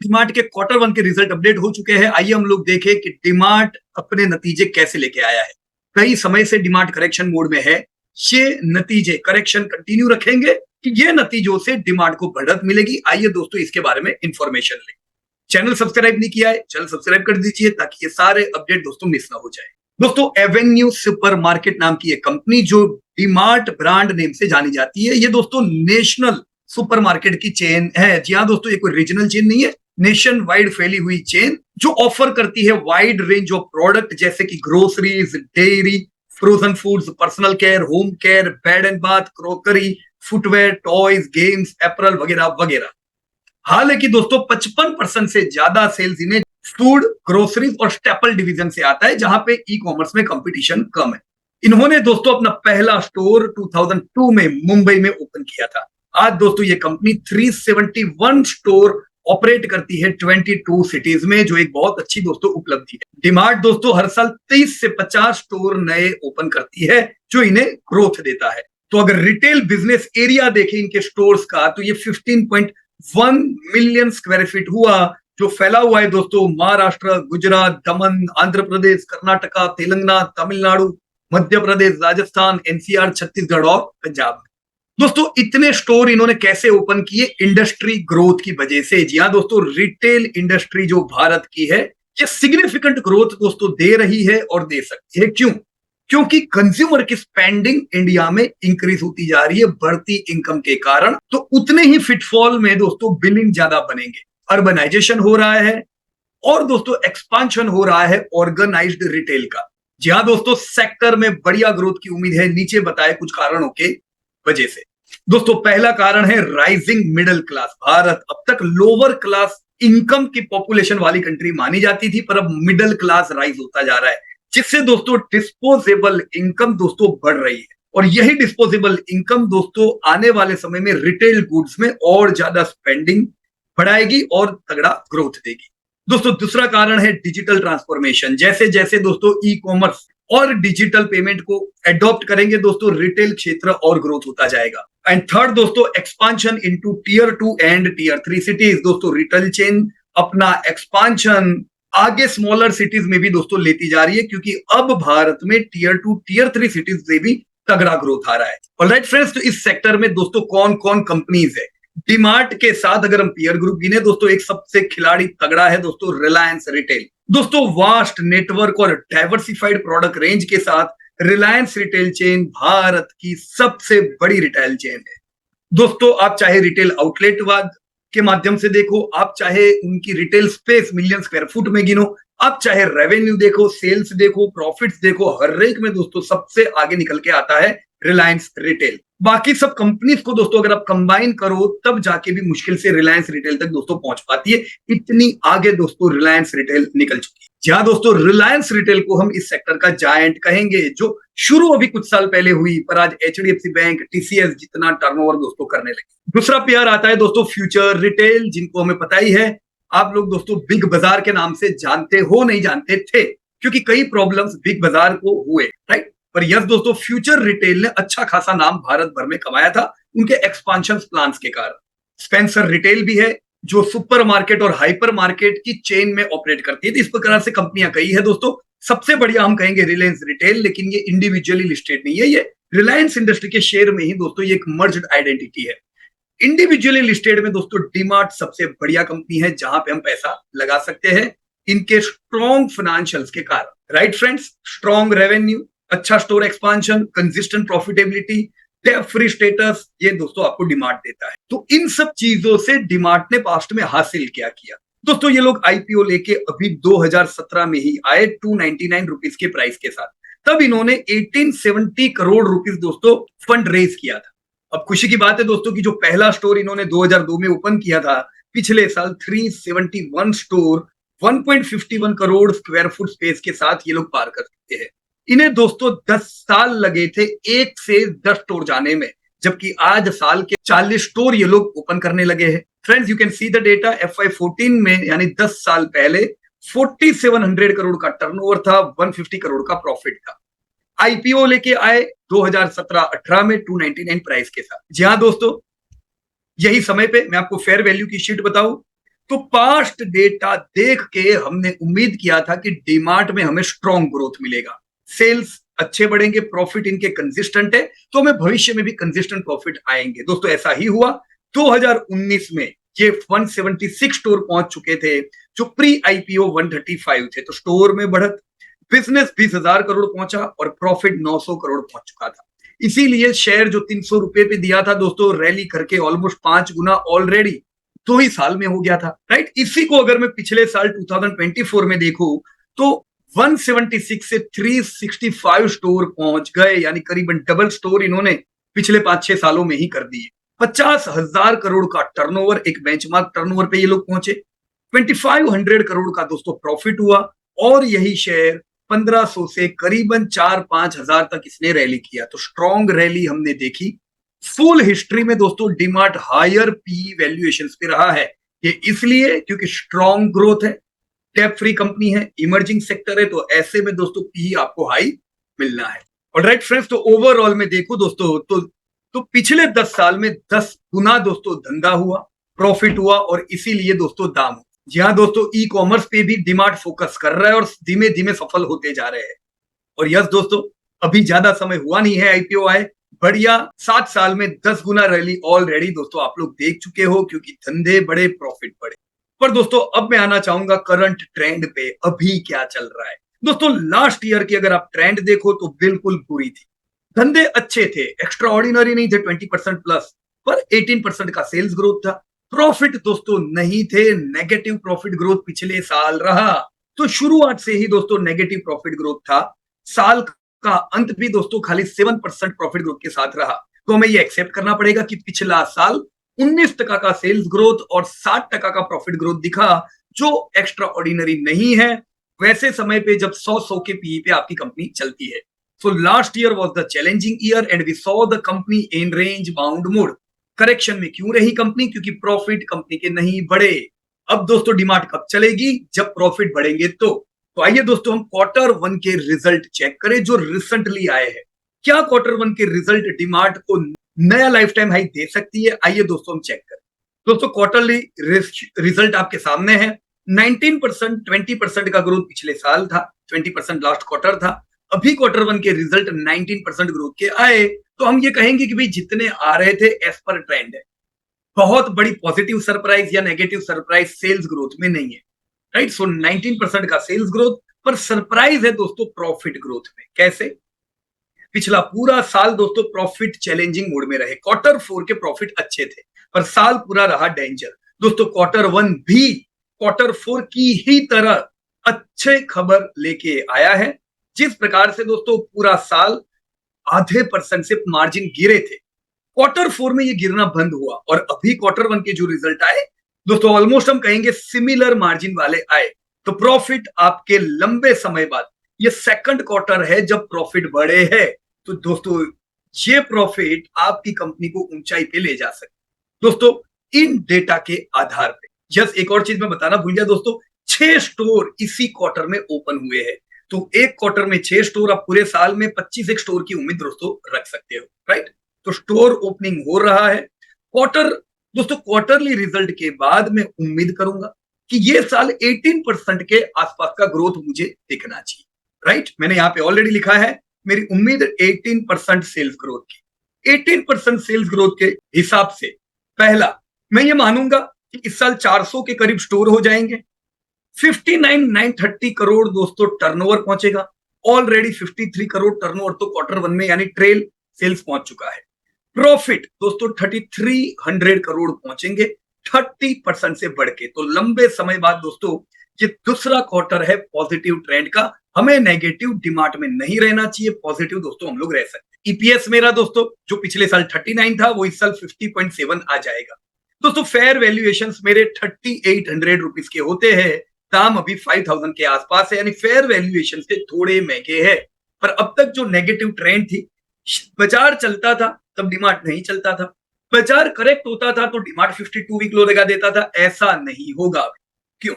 डीमार्ट के quarter one के result update हो चुके हैं। आइए हम लोग देखें कि डीमार्ट अपने नतीजे कैसे लेके आया है। कई समय से डीमार्ट करेक्शन मोड में है। ये नतीजे करेक्शन कंटिन्यू रखेंगे कि ये नतीजों से डीमार्ट को बढ़त मिलेगी। आइए दोस्तों इसके बारे में इंफॉर्मेशन लें। चैनल सब्सक्राइब नहीं किया है, चैनल सब्सक्राइब कर दीजिए ताकि ये सारे अपडेट दोस्तों मिस ना हो जाए। दोस्तों एवेन्यू सुपरमार्केट नाम की एक कंपनी जो डीमार्ट ब्रांड नेम से जानी जाती है, ये दोस्तों नेशनल सुपरमार्केट की चेन है। जी हाँ दोस्तों, ये कोई रीजनल चेन नहीं है, नेशन वाइड फैली हुई चेन जो ऑफर करती है वाइड रेंज ऑफ प्रोडक्ट जैसे कि groceries, dairy, frozen foods, personal care, home care, bed and bath, crockery, footwear, toys, games, apparel वगैरह वगैरह। हालांकि दोस्तों 55% से ज्यादा सेल्स इन्हें food, groceries or staple division से आता है, जहां पे ई कॉमर्स में कंपटीशन कम है। इन्होंने दोस्तों अपना पहला स्टोर 2002 में मुंबई में ओपन किया था। आज दोस्तों ये कंपनी 371 स्टोर ऑपरेट करती है 22 सिटीज में, जो एक बहुत अच्छी दोस्तों उपलब्धि है। डीमार्ट दोस्तों हर साल 30 से 50 स्टोर नए ओपन करती है, जो इन्हें ग्रोथ देता है। तो अगर रिटेल बिजनेस एरिया देखें इनके स्टोर्स का, तो ये 15.1 मिलियन स्क्वायर फीट हुआ, जो फैला हुआ है दोस्तों महाराष्ट्र, गुजरात, दमन, आंध्र प्रदेश, कर्नाटका, तेलंगाना, तमिलनाडु, मध्य प्रदेश, राजस्थान, एनसीआर, छत्तीसगढ़ और पंजाब में। दोस्तों इतने स्टोर इन्होंने कैसे ओपन किए? इंडस्ट्री ग्रोथ की वजह से। जी हाँ दोस्तों, रिटेल इंडस्ट्री जो भारत की है, ये सिग्निफिकेंट ग्रोथ दोस्तों दे रही है और दे सकती है। क्यों? क्योंकि कंज्यूमर की स्पेंडिंग इंडिया में इंक्रीज होती जा रही है बढ़ती इनकम के कारण। तो उतने ही फिटफॉल में दोस्तों बिलिंग ज्यादा बनेंगे। अर्बनाइजेशन हो रहा है और दोस्तों एक्सपांशन हो रहा है ऑर्गेनाइज्ड रिटेल का। जी हाँ दोस्तों, सेक्टर में बढ़िया ग्रोथ की उम्मीद है, नीचे बताए कुछ कारणों के वजह से। दोस्तों पहला कारण है राइजिंग मिडिल क्लास। भारत अब तक लोअर क्लास इनकम की पॉपुलेशन वाली कंट्री मानी जाती थी, पर अब मिडिल क्लास राइज होता जा रहा है, जिससे दोस्तों डिस्पोजेबल इनकम दोस्तों बढ़ रही है। और यही डिस्पोजेबल इनकम दोस्तों आने वाले समय में रिटेल गुड्स में और ज्यादा स्पेंडिंग बढ़ाएगी और तगड़ा ग्रोथ देगी। दोस्तों दूसरा कारण है डिजिटल ट्रांसफॉर्मेशन। जैसे जैसे दोस्तों ई कॉमर्स और डिजिटल पेमेंट को एडॉप्ट करेंगे दोस्तों, रिटेल क्षेत्र और ग्रोथ होता जाएगा। एंड थर्ड दोस्तों, expansion into tier 2 and tier 3 cities. दोस्तों रिटेल चेन अपना एक्सपांशन आगे स्मॉलर सिटीज में भी दोस्तों लेती जा रही है, क्योंकि अब भारत में टियर 2 टियर 3 सिटीज से भी तगड़ा ग्रोथ आ रहा है। ऑलराइट फ्रेंड्स, तो इस सेक्टर में दोस्तों कौन कौन कंपनीज है? डीमार्ट के साथ अगर हम पीयर ग्रुप गिने दोस्तों, एक सबसे खिलाड़ी तगड़ा है दोस्तों रिलायंस रिटेल। दोस्तों वास्ट नेटवर्क और डाइवर्सिफाइड प्रोडक्ट रेंज के साथ रिलायंस रिटेल चेन भारत की सबसे बड़ी रिटेल चेन है। दोस्तों आप चाहे रिटेल आउटलेट के माध्यम से देखो, आप चाहे उनकी retail space million square foot में गिनो, आप चाहे रेवेन्यू देखो, सेल्स देखो, प्रॉफिट्स देखो, हर एक में दोस्तों सबसे आगे निकल के आता है रिलायंस रिटेल। बाकी सब कंपनीज को दोस्तों अगर आप कंबाइन करो तब जाके भी मुश्किल से रिलायंस रिटेल तक दोस्तों पहुंच पाती है। इतनी आगे दोस्तों रिलायंस रिटेल निकल चुकी है। जहां दोस्तों रिलायंस रिटेल को हम इस सेक्टर का जायंट कहेंगे, जो शुरू अभी कुछ साल पहले हुई, पर आज एचडीएफसी बैंक, टीसीएस जितना टर्नओवर दोस्तों करने लगे। दूसरा पेयर आता है दोस्तों फ्यूचर रिटेल, जिनको हमें पता ही है। आप लोग दोस्तों बिग बाजार के नाम से जानते हो, नहीं जानते थे, क्योंकि कई प्रॉब्लम्स बिग बाजार को हुए, राइट। पर यस दोस्तों, फ्यूचर रिटेल ने अच्छा खासा नाम भारत भर में कमाया था उनके एक्सपांशन प्लान्स के कारण। स्पेंसर रिटेल भी है, जो सुपर मार्केट और हाइपर मार्केट की चेन में ऑपरेट करती है। तो इस प्रकार से कंपनियां कई है दोस्तों। सबसे बढ़िया हम कहेंगे रिलायंस रिटेल, लेकिन ये इंडिविजुअली लिस्टेड नहीं है, ये रिलायंस इंडस्ट्री के शेयर में ही दोस्तों ये एक मर्ज्ड आइडेंटिटी है। इंडिविजुअली लिस्टेड में दोस्तों डीमार्ट सबसे बढ़िया कंपनी है, जहां पे हम पैसा लगा सकते हैं इनके स्ट्रॉन्ग फाइनेंशियल्स के कारण, राइट फ्रेंड्स। स्ट्रॉन्ग रेवेन्यू, अच्छा store expansion, consistent profitability, debt free status, ये दोस्तों आपको डीमार्ट देता है। तो इन सब चीजों से डीमार्ट ने पास्ट में हासिल क्या किया दोस्तों? ये लोग आईपीओ लेके अभी 2017 में ही आए 299 रुपीज के प्राइस के साथ। तब इन्होंने 1870 करोड़ रुपीस दोस्तों फंड रेज किया था। अब खुशी की बात है दोस्तों कि जो पहला स्टोर इन्होंने 2002 में ओपन किया था, पिछले साल 371 store 1.51 crore square foot space के साथ ये लोग पार कर सकते हैं। इन्हें दोस्तों 10 साल लगे थे 1 से 10 स्टोर जाने में, जबकि आज साल के 40 स्टोर ये लोग ओपन करने लगे हैं। Friends you can see the data. FY14 में यानी 10 साल पहले 4700 करोड़ का टर्नओवर था, 150 करोड़ का प्रॉफिट था। आईपीओ लेके आए 2017-18 में 299 प्राइस के साथ। जी हाँ दोस्तों, यही समय पे मैं आपको फेयर वैल्यू की शीट बताऊं तो पास्ट डेटा देख के हमने उम्मीद किया था कि डीमार्ट में हमें स्ट्रॉन्ग ग्रोथ मिलेगा, सेल्स अच्छे बढ़ेंगे, प्रॉफिट इनके कंसिस्टेंट है, तो हमें भविष्य में भी कंसिस्टेंट प्रॉफिट आएंगे। दोस्तों ऐसा ही हुआ। 2019 में ये 176 स्टोर पहुंच चुके थे, जो प्री आईपीओ 135 थे। तो स्टोर में बढ़त, बिजनेस 20,000 करोड़ पहुंचा और प्रॉफिट 900 करोड़ पहुंच चुका था। इसीलिए शेयर जो 300 रुपए पे दिया था दोस्तों, रैली करके ऑलमोस्ट 5 गुना ऑलरेडी 2 ही साल में हो गया था, राइट। इसी को अगर मैं पिछले साल 2024 में देखूं तो 176 से 365 स्टोर पहुंच गए, यानी करीबन डबल स्टोर इन्होंने पिछले 5-6 सालों में ही कर दिए। 50,000 करोड़ का टर्नओवर, एक बेंचमार्क टर्नओवर पे ये लोग पहुंचे। 2500 करोड़ का दोस्तों प्रॉफिट हुआ और यही शेयर 1500 से करीबन 4-5 हजार तक इसने रैली किया। तो स्ट्रॉन्ग रैली हमने देखी। फुल हिस्ट्री में दोस्तों डीमार्ट हायर पी वैल्यूएशन पे रहा है। ये इसलिए क्योंकि स्ट्रॉन्ग ग्रोथ है, टैप फ्री कंपनी है, इमर्जिंग सेक्टर है, तो ऐसे में दोस्तों पी आपको हाई मिलना है। और राइट फ्रेंड्स, तो ओवरऑल में देखो दोस्तों तो पिछले 10 साल में 10 गुना दोस्तों धंधा हुआ, प्रॉफिट हुआ और इसीलिए दोस्तों दाम। जी हाँ दोस्तों, ई कॉमर्स पे भी डीमार्ट फोकस कर रहा है और धीमे धीमे सफल होते जा रहे हैं। और यस दोस्तों, अभी ज्यादा समय हुआ नहीं है आईपीओ आए, बढ़िया 7 साल में 10 गुना रैली ऑलरेडी दोस्तों आप लोग देख चुके हो, क्योंकि धंधे बड़े, प्रॉफिट बड़े। पर दोस्तों अब मैं आना चाहूंगा करंट ट्रेंड पे, अभी क्या चल रहा है। दोस्तों लास्ट ईयर की अगर आप ट्रेंड देखो तो बिल्कुल बुरी थी। धंधे अच्छे थे, एक्स्ट्रा ऑर्डिनरी नहीं थे, 20% प्लस, पर 18% का सेल्स ग्रोथ था। प्रॉफिट दोस्तों नहीं थे, नेगेटिव प्रॉफिट ग्रोथ पिछले साल रहा। तो शुरुआत से ही दोस्तों नेगेटिव प्रॉफिट ग्रोथ था। साल का अंत भी दोस्तों खाली 7% प्रॉफिट ग्रोथ के साथ रहा। तो हमें ये एक्सेप्ट करना पड़ेगा कि पिछला साल 19% का सेल्स ग्रोथ और 60% का प्रॉफिट ग्रोथ दिखा, जो एक्स्ट्रा ऑर्डिनरी नहीं है वैसे समय पे जब 100 के पीई पे आपकी कंपनी चलती है। So last year was the challenging year and we saw the company in range bound mode. Correction में क्यों रही कंपनी? क्योंकि प्रॉफिट कंपनी के नहीं बढ़े। अब दोस्तों डीमार्ट कब चलेगी? जब प्रॉफिट बढ़ेंगे। तो आइए दोस्तों हम Q1 के रिजल्ट चेक करें जो रिसेंटली आए हैं। क्या Q1 के रिजल्ट डीमार्ट को नया लाइफ टाइम हाई दे सकती है? आइए दोस्तों हम चेक करें। दोस्तों क्वार्टरली रिजल्ट आपके सामने है। 19%, 20% का ग्रोथ पिछले साल था, 20% लास्ट क्वार्टर था। अभी Q1 के रिजल्ट 19% ग्रोथ के आए, तो हम ये कहेंगे कि भाई जितने आ रहे थे एज पर ट्रेंड है। बहुत बड़ी पॉजिटिव सरप्राइज या नेगेटिव सरप्राइज सेल्स ग्रोथ में नहीं है, राइट। सो 19% का सेल्स ग्रोथ, पर सरप्राइज है दोस्तों प्रॉफिट ग्रोथ में। कैसे? पिछला पूरा साल दोस्तों प्रॉफिट चैलेंजिंग मोड में रहे। Q4 के प्रॉफिट अच्छे थे, पर साल पूरा रहा डेंजर। दोस्तों Q1 भी Q4 की ही तरह अच्छे खबर लेके आया है। जिस प्रकार से दोस्तों पूरा साल आधे % से मार्जिन गिरे थे, Q4 में ये गिरना बंद हुआ और अभी Q1 के जो रिजल्ट आए दोस्तों ऑलमोस्ट हम कहेंगे सिमिलर मार्जिन वाले आए। तो प्रॉफिट आपके लंबे समय बाद, ये सेकंड क्वार्टर है जब प्रॉफिट बढ़े हैं। तो दोस्तों ये प्रॉफिट आपकी कंपनी को ऊंचाई पे ले जा सकते दोस्तों इन डेटा के आधार पे। यस, एक और चीज मैं बताना भूल गया दोस्तों, 6 स्टोर इसी क्वार्टर में ओपन हुए हैं। तो एक क्वार्टर में 6 स्टोर, आप पूरे साल में 25 स्टोर की उम्मीद दोस्तों रख सकते हो, राइट। तो स्टोर ओपनिंग हो रहा है। दोस्तों क्वार्टरली रिजल्ट के बाद मैं उम्मीद करूंगा कि ये साल 18% के आसपास का ग्रोथ मुझे दिखना चाहिए, राइट। मैंने यहाँ पे ऑलरेडी लिखा है मेरी उम्मीद 18% सेल्स ग्रोथ की। 18% सेल्स ग्रोथ के हिसाब से पहला मैं ये मानूंगा कि इस साल 400 के करीब स्टोर हो जाएंगे। 59,930 करोड़ दोस्तों टर्नओवर पहुंचेगा। ऑलरेडी 53 करोड़ टर्नओवर तो Q1 में यानी ट्रेल सेल्स पहुंच चुका है। प्रॉफिट दोस्तों 3300 करोड़ पहुंचेंगे 30% से बढ़ के। तो लंबे समय बाद दोस्तों ये दूसरा क्वार्टर है पॉजिटिव ट्रेंड का। हमें नेगेटिव डीमार्ट में नहीं रहना चाहिए, पॉजिटिव दोस्तों हम लोग रह सकते। ईपीएस मेरा दोस्तों जो पिछले साल 39 था वो इस साल 50.7 आ जाएगा। दोस्तों फेयर वैल्यूएशंस मेरे 3800 रुपीस के होते हैं, दाम अभी 5000 के आसपास है, यानी फेयर वैल्यूएशन से थोड़े महंगे हैं। पर अब तक जो नेगेटिव ट्रेंड थी, बाजार चलता था तब डीमार्ट नहीं चलता था, बाजार करेक्ट होता था तो डीमार्ट 52 वीक लो लगा देता था। ऐसा नहीं होगा। क्यों?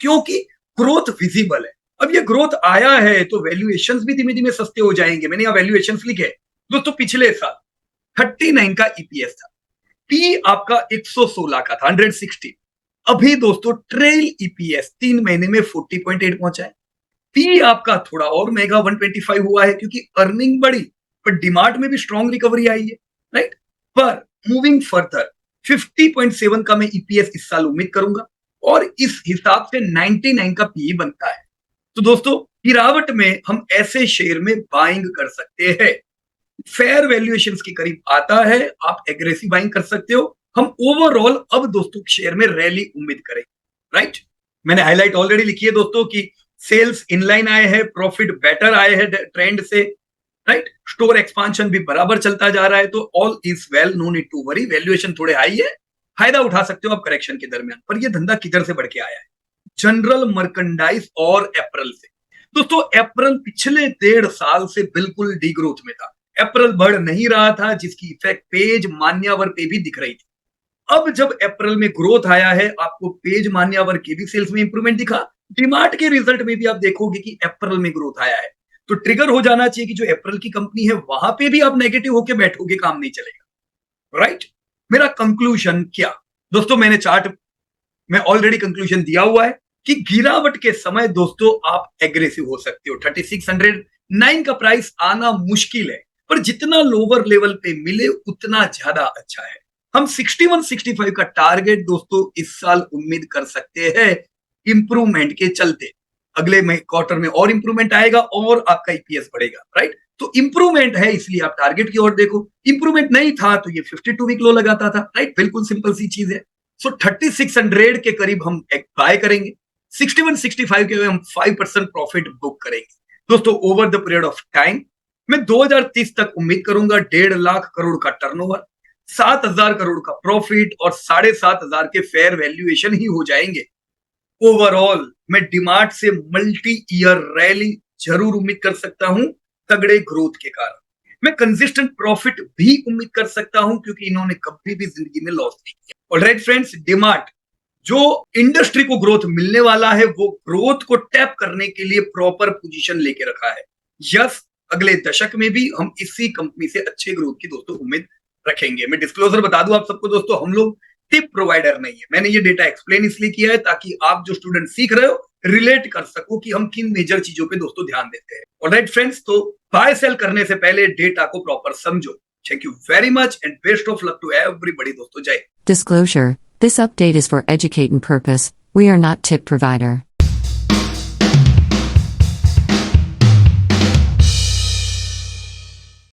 क्योंकि ग्रोथ विजिबल है। अब ये ग्रोथ आया है तो वैल्यूएशंस भी धीमे धीमे सस्ते हो जाएंगे। मैंने यहाँ वैल्यूएशंस लिखे दोस्तों। पिछले साल 39 का ईपीएस था, पी आपका 116 का था, 160। अभी दोस्तों ट्रेल ईपीएस 3 महीने में 40.8 पहुंचा है। पी आपका थोड़ा और महंगा 125 हुआ है क्योंकि अर्निंग बढ़ी, पर डिमांड में भी स्ट्रॉन्ग रिकवरी आई है, राइट। पर मूविंग फर्दर 50.7 का मैं ईपीएस इस साल उम्मीद करूंगा और इस हिसाब से 99 का पी बनता है। तो दोस्तों गिरावट में हम ऐसे शेयर में बाइंग कर सकते हैं, फेयर वैल्यूएशंस के करीब आता है, आप एग्रेसिव बाइंग कर सकते हो। हम ओवरऑल अब दोस्तों शेयर में रैली उम्मीद करें, राइट। मैंने हाईलाइट ऑलरेडी लिखी है दोस्तों कि सेल्स इनलाइन आए हैं, प्रॉफिट बेटर आए हैं ट्रेंड से, राइट। स्टोर एक्सपांशन भी बराबर चलता जा रहा है, तो all is well, no need to worry. Valuation थोड़े हाई है, फायदा उठा सकते हो आप करेक्शन के दरमियान। पर ये धंधा किधर से बढ़ के आया है? जनरल मर्केंडाइज और अप्रैल से। दोस्तों अप्रैल पिछले 1.5 साल से बिल्कुल डीग्रोथ में था, अप्रैल बढ़ नहीं रहा था, जिसकी इफेक्ट पेज मान्यावर पे भी दिख रही थी। अब जब अप्रैल में ग्रोथ आया है, आपको पेज मान्यावर के भी सेल्स में इंप्रूवमेंट दिखा, डीमार्ट के रिजल्ट में भी आप देखोगे कि अप्रैल में ग्रोथ आया है। तो ट्रिगर हो जाना चाहिए कि जो अप्रैल की कंपनी है वहां पे भी आप नेगेटिव होके बैठोगे, काम नहीं चलेगा, राइट। मेरा कंक्लूजन क्या दोस्तों, मैंने चार्ट में ऑलरेडी कंक्लूजन दिया हुआ है कि गिरावट के समय दोस्तों आप एग्रेसिव हो सकते हो। 3609 का प्राइस आना मुश्किल है, पर जितना लोअर लेवल पे मिले उतना ज्यादा अच्छा है। हम 6165 का टारगेट दोस्तों इस साल उम्मीद कर सकते हैं, इंप्रूवमेंट के चलते। अगले क्वार्टर में और इंप्रूवमेंट आएगा और आपका ईपीएस बढ़ेगा, राइट। तो इंप्रूवमेंट है इसलिए आप टारगेट की ओर देखो, इंप्रूवमेंट नहीं था तो ये 52 वीक लो लगाता था, राइट। बिल्कुल सिंपल सी चीज है। सो 3600 के करीब हम एक बाय करेंगे, 6165 के हम 5% प्रॉफिट बुक करेंगे दोस्तों over the period of time. मैं 2030 तक उम्मीद करूंगा 1.5 लाख करोड़ का टर्नओवर, 7,000 करोड़ का प्रॉफिट और 7,500 के फेयर वैल्यूएशन ही हो जाएंगे। ओवरऑल मैं डिमार्ट से मल्टी ईयर रैली जरूर उम्मीद कर सकता हूं, तगड़े ग्रोथ के कारण। मैं कंसिस्टेंट प्रॉफिट भी उम्मीद कर सकता हूं क्योंकि इन्होंने कभी भी जिंदगी में लॉस नहीं किया। ऑलराइट फ्रेंड्स, डिमार्ट जो इंडस्ट्री को ग्रोथ मिलने वाला है वो ग्रोथ को टैप करने के लिए प्रॉपर पोजीशन लेके रखा है। यस, अगले दशक में भी हम इसी कंपनी से अच्छे ग्रोथ की दोस्तों उम्मीद रखेंगे। मैं डिस्क्लोजर बता दूं आप सबको दोस्तों, हम लोग टिप प्रोवाइडर नहीं है। मैंने ये डेटा एक्सप्लेन इसलिए किया है ताकि आप जो स्टूडेंट सीख रहे हो रिलेट कर सको कि हम किन मेजर चीजों पे दोस्तों ध्यान देते हैं। ऑलराइट फ्रेंड्स, तो बाय सेल करने से पहले डेटा को प्रॉपर समझो। Thank you very much and best of luck to everybody दोस्तों। जय। Disclosure: This update is for educating purpose. We are not tip provider.